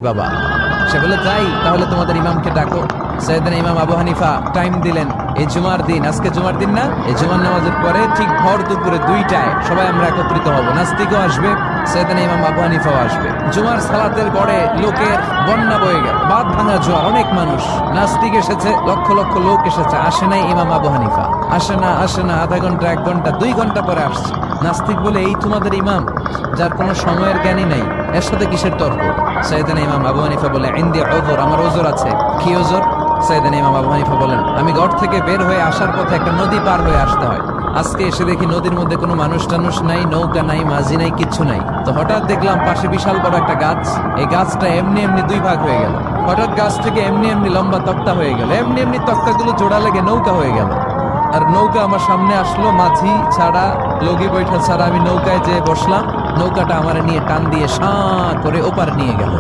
বাবা সে বলে যাই তাহলে তোমাদের ইমামকে ডাকো। সাইয়েদনা ইমাম আবু হানিফা টাইম দিলেন, এই জুমার দিন, আজকে জুমার দিন না, এই জুমার নামাজের পরে ঠিক ভর দুপুরে 2টায় সবাই আমরা একত্রিত হব। নাস্তিকও আসবে, সাইয়েদনা ইমাম আবু হানিফাও আসবে। জুমার সালাতের পরে লোকের বন্যা বয়ে গেল, বাদ ভাঙা জোয়ার, অনেক মানুষ। নাস্তিক এসেছে, লক্ষ লক্ষ লোক এসেছে, আসে নাই ইমাম আবু হানিফা। আসে না আধা ঘন্টা, 1 ঘন্টা, 2 ঘন্টা পরে আসছে। নাস্তিক বলে, এই তোমাদের ইমাম যার কোনো সময়ের জ্ঞানই নাই, এর সাথে কিসের তর্ক? সাইয়েদনা ইমাম আবু হানিফা বলে, ইনদি উযর, আমার ওজর আছে। কি ওজর? সাইয়েদনা ইমাম আবু হানিফা বলেন, আমি ঘর থেকে বের হয়ে আসার পথে একটা নদী পার হয়ে আসতে হয়। আজকে এসে দেখি নদীর মধ্যে কোনো মানুষ টানুষ নাই, নৌকা নাই, মাঝি নাই, কিচ্ছু নাই। তো হঠাৎ দেখলাম পাশে বিশাল বড় একটা গাছ, এই গাছটা এমনি এমনি 2 ভাগ হয়ে গেল। হঠাৎ গাছ থেকে এমনি এমনি লম্বা তক্তা হয়ে গেল, এমনি এমনি তক্তাগুলো জোড়া লেগে নৌকা হয়ে গেল। আর নৌকা আমার সামনে আসলো, মাঝি ছাড়া, লগি বৈঠা ছাড়া। আমি নৌকায় যেয়ে বসলাম, নৌকাটা আমার নিয়ে টান দিয়ে সাঁ করে ওপার নিয়ে গেল।